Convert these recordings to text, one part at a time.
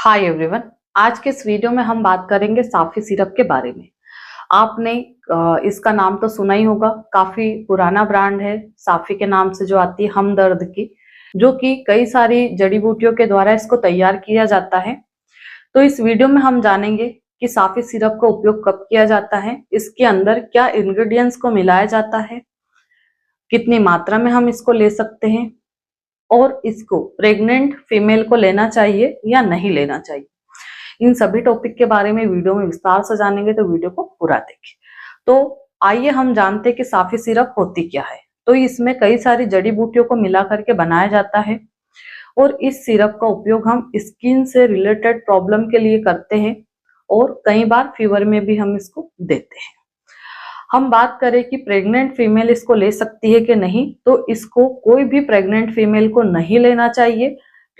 Hi everyone. आज के इस वीडियो में हम बात करेंगे साफी सिरप के बारे में। आपने इसका नाम तो सुना ही होगा। काफी पुराना ब्रांड है साफी के नाम से, जो आती है हमदर्द की, जो कि कई सारी जड़ी बूटियों के द्वारा इसको तैयार किया जाता है। तो इस वीडियो में हम जानेंगे कि साफी सिरप का उपयोग कब किया जाता है, इसके अंदर क्या इंग्रेडिएंट्स को मिलाया जाता है, कितनी मात्रा में हम इसको ले सकते हैं, और इसको प्रेग्नेंट फीमेल को लेना चाहिए या नहीं लेना चाहिए। इन सभी टॉपिक के बारे में वीडियो में विस्तार से जानेंगे, तो वीडियो को पूरा देखें। तो आइए हम जानते हैं कि साफी सिरप होती क्या है। तो इसमें कई सारी जड़ी बूटियों को मिला करके बनाया जाता है और इस सिरप का उपयोग हम स्किन से रिलेटेड प्रॉब्लम के लिए करते हैं और कई बार फीवर में भी हम इसको देते हैं। हम बात करें कि प्रेग्नेंट फीमेल इसको ले सकती है कि नहीं, तो इसको कोई भी प्रेग्नेंट फीमेल को नहीं लेना चाहिए,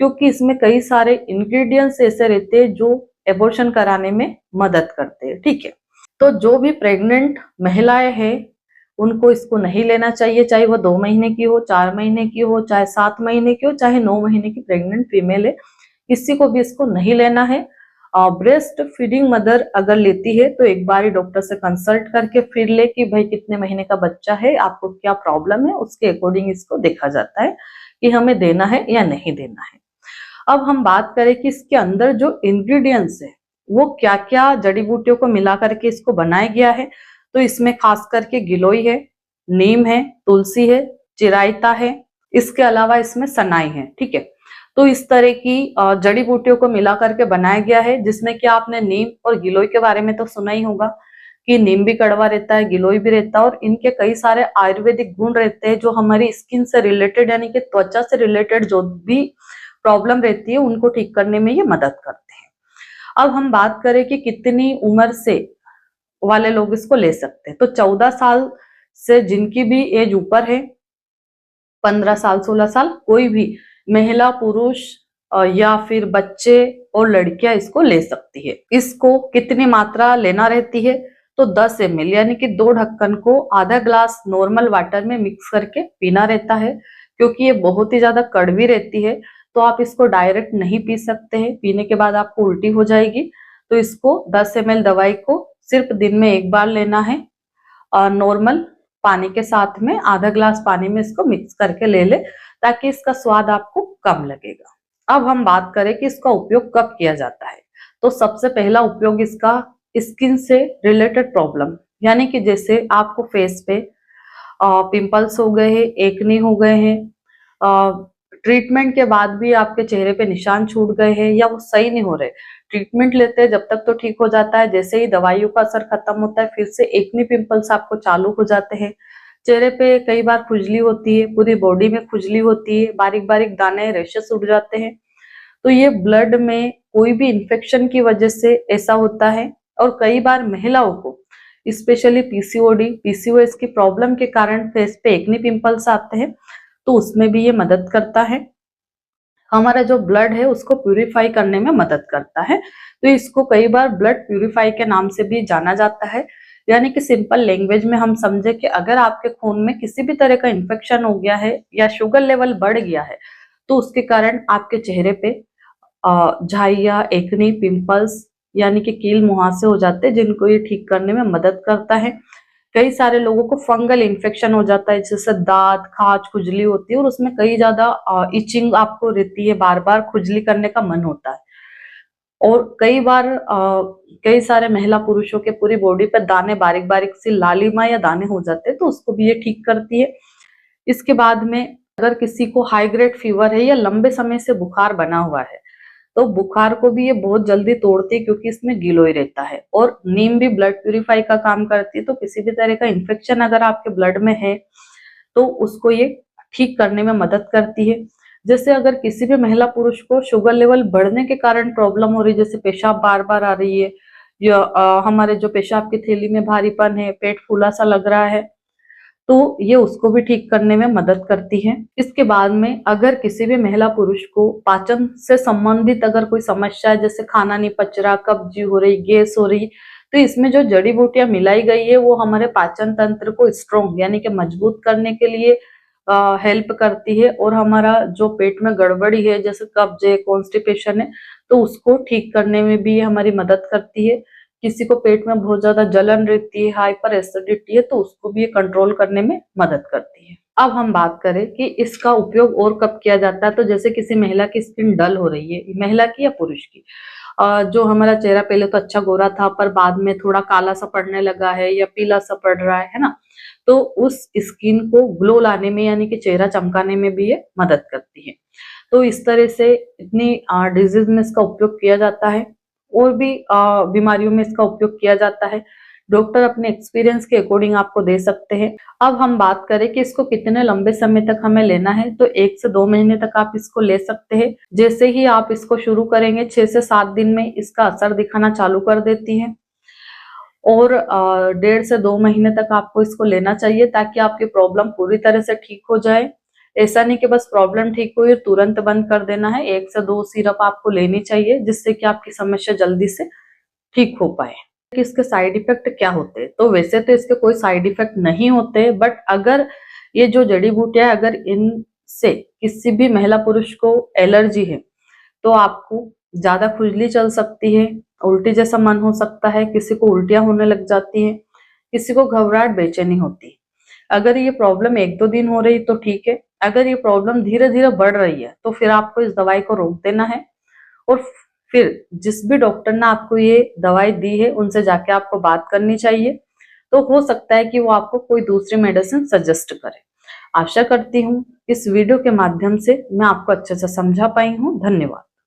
क्योंकि इसमें कई सारे इंग्रेडिएंट्स ऐसे रहते हैं जो एबॉर्शन कराने में मदद करते हैं। ठीक है, तो जो भी प्रेग्नेंट महिलाएं हैं उनको इसको नहीं लेना चाहिए, चाहे वो 2 महीने की हो, 4 महीने की हो, चाहे 7 महीने की हो, चाहे 9 महीने की प्रेग्नेंट फीमेल है, किसी को भी इसको नहीं लेना है। ब्रेस्ट फीडिंग मदर अगर लेती है तो एक बार ही डॉक्टर से कंसल्ट करके फिर ले कि भाई कितने महीने का बच्चा है, आपको क्या प्रॉब्लम है, उसके अकॉर्डिंग इसको देखा जाता है कि हमें देना है या नहीं देना है। अब हम बात करें कि इसके अंदर जो इंग्रेडिएंट्स है वो क्या क्या जड़ी बूटियों को मिला करके इसको बनाया गया है। तो इसमें खास करके गिलोय है, नीम है, तुलसी है, चिरायता है, इसके अलावा इसमें सनाई है। ठीक है, तो इस तरह की जड़ी बूटियों को मिला करके बनाया गया है, जिसमें कि आपने नीम और गिलोय के बारे में तो सुना ही होगा कि नीम भी कड़वा रहता है, गिलोय भी रहता है, और इनके कई सारे आयुर्वेदिक गुण रहते हैं जो हमारी स्किन से रिलेटेड यानी कि त्वचा से रिलेटेड जो भी प्रॉब्लम रहती है उनको ठीक करने में ये मदद करते हैं। अब हम बात करें कि कितनी उम्र से वाले लोग इसको ले सकते हैं, तो 14 साल से जिनकी भी एज ऊपर है, 15 साल 16 साल, कोई भी महिला पुरुष या फिर बच्चे और लड़कियां इसको ले सकती है। इसको कितनी मात्रा लेना रहती है, तो 10 ml यानी कि 2 ढक्कन को आधा ग्लास नॉर्मल वाटर में मिक्स करके पीना रहता है, क्योंकि ये बहुत ही ज्यादा कड़वी रहती है। तो आप इसको डायरेक्ट नहीं पी सकते हैं, पीने के बाद आपको उल्टी हो जाएगी। तो इसको 10 ml दवाई को सिर्फ दिन में एक बार लेना है, नॉर्मल पानी के साथ में आधा ग्लास पानी में इसको मिक्स करके ले ले, ताकि इसका स्वाद आपको कम लगेगा। अब हम बात करें कि इसका उपयोग कब किया जाता है, तो सबसे पहला उपयोग इसका स्किन से रिलेटेड प्रॉब्लम, यानी कि जैसे आपको फेस पे पिंपल्स हो गए हैं, एक्ने हो गए हैं, ट्रीटमेंट के बाद भी आपके चेहरे पे निशान छूट गए हैं या वो सही नहीं हो रहे, ट्रीटमेंट लेते हैं जब तक तो ठीक हो जाता है, जैसे ही दवाइयों का असर खत्म होता है फिर से एक्ने पिंपल्स आपको चालू हो जाते हैं। चेहरे पे कई बार खुजली होती है, पूरी बॉडी में खुजली होती है, बारीक बारीक दाने रैशेस उठ जाते हैं। तो ये ब्लड में कोई भी इंफेक्शन की वजह से ऐसा होता है। और कई बार महिलाओं को स्पेशली पीसीओडी पीसीओएस की प्रॉब्लम के कारण फेस पे एक्ने पिंपल्स आते हैं, तो उसमें भी ये मदद करता है। हमारा जो ब्लड है उसको प्यूरिफाई करने में मदद करता है। तो इसको कई बार ब्लड प्यूरिफाई के नाम से भी जाना जाता है, यानी कि सिंपल लैंग्वेज में हम समझे कि अगर आपके खून में किसी भी तरह का इन्फेक्शन हो गया है या शुगर लेवल बढ़ गया है, तो उसके कारण आपके चेहरे पे झाइया, एक्ने, पिंपल्स यानी कि कील मुहासे हो जाते हैं, जिनको ये ठीक करने में मदद करता है। कई सारे लोगों को फंगल इन्फेक्शन हो जाता है, जैसे दांत, खाज, खुजली होती है और उसमें कई ज्यादा इचिंग आपको रहती है, बार बार खुजली करने का मन होता है। और कई बार कई सारे महिला पुरुषों के पूरी बॉडी पर दाने, बारीक बारीक सी लालिमा या दाने हो जाते हैं, तो उसको भी ये ठीक करती है। इसके बाद में अगर किसी को हाई ग्रेड फीवर है या लंबे समय से बुखार बना हुआ है, तो बुखार को भी ये बहुत जल्दी तोड़ती है, क्योंकि इसमें गिलोय रहता है। और नीम भी ब्लड प्यूरिफाई का काम करती है, तो किसी भी तरह का इन्फेक्शन अगर आपके ब्लड में है तो उसको ये ठीक करने में मदद करती है। जैसे अगर किसी भी महिला पुरुष को शुगर लेवल बढ़ने के कारण प्रॉब्लम हो रही है, जैसे पेशाब बार बार आ रही है या हमारे जो पेशाब की थैली में भारीपन है, पेट फूला सा लग रहा है, तो ये उसको भी ठीक करने में मदद करती है। इसके बाद में अगर किसी भी महिला पुरुष को पाचन से संबंधित अगर कोई समस्या है, जैसे खाना नहीं पच रहा, कब्जी हो रही, गैस हो रही, तो इसमें जो जड़ी बूटियां मिलाई गई है वो हमारे पाचन तंत्र को स्ट्रॉन्ग यानी कि मजबूत करने के लिए हेल्प करती है और हमारा जो पेट में गड़बड़ी है जैसे कब्ज है, कॉन्स्टिपेशन है, तो उसको ठीक करने में भी ये हमारी मदद करती है। किसी को पेट में बहुत ज्यादा जलन रहती है, हाइपर एसिडिटी है, तो उसको भी ये कंट्रोल करने में मदद करती है। अब हम बात करें कि इसका उपयोग और कब किया जाता है, तो जैसे किसी महिला की स्किन डल हो रही है, महिला की या पुरुष की, जो हमारा चेहरा पहले तो अच्छा गोरा था पर बाद में थोड़ा काला सा पड़ने लगा है या पीला सा पड़ रहा है ना, तो उस स्किन को ग्लो लाने में यानी कि चेहरा चमकाने में भी ये मदद करती है। तो इस तरह से इतनी डिजीज में इसका उपयोग किया जाता है और भी बीमारियों में इसका उपयोग किया जाता है। डॉक्टर अपने एक्सपीरियंस के अकॉर्डिंग आपको दे सकते हैं। अब हम बात करें कि इसको कितने लंबे समय तक हमें लेना है, तो 1 से 2 महीने तक आप इसको ले सकते हैं। जैसे ही आप इसको शुरू करेंगे 6 से 7 दिन में इसका असर दिखाना चालू कर देती है और 1.5 से 2 महीने तक आपको इसको लेना चाहिए ताकि आपकी प्रॉब्लम पूरी तरह से ठीक हो जाए। ऐसा नहीं कि बस प्रॉब्लम ठीक हुई और तुरंत बंद कर देना है। 1 से 2 सिरप आपको लेनी चाहिए जिससे कि आपकी समस्या जल्दी से ठीक हो पाए। कि इसके साइड इफेक्ट क्या होते हैं, तो वैसे तो इसके कोई साइड इफेक्ट नहीं होते, बट अगर ये जो जड़ी बूटियां अगर इनसे किसी भी महिला पुरुष को एलर्जी है तो आपको ज्यादा खुजली चल सकती है, उल्टी जैसा मन हो सकता है, किसी को उल्टियां होने लग जाती है, किसी को घबराहट बेचैनी होती है। अगर ये प्रॉब्लम 1-2 दिन हो रही तो ठीक है, अगर ये प्रॉब्लम धीरे धीरे बढ़ रही है तो फिर आपको इस दवाई को रोक देना है और फिर जिस भी डॉक्टर ने आपको ये दवाई दी है उनसे जाके आपको बात करनी चाहिए। तो हो सकता है कि वो आपको कोई दूसरी मेडिसिन सजेस्ट करे। आशा करती हूँ इस वीडियो के माध्यम से मैं आपको अच्छे से समझा पाई हूँ। धन्यवाद।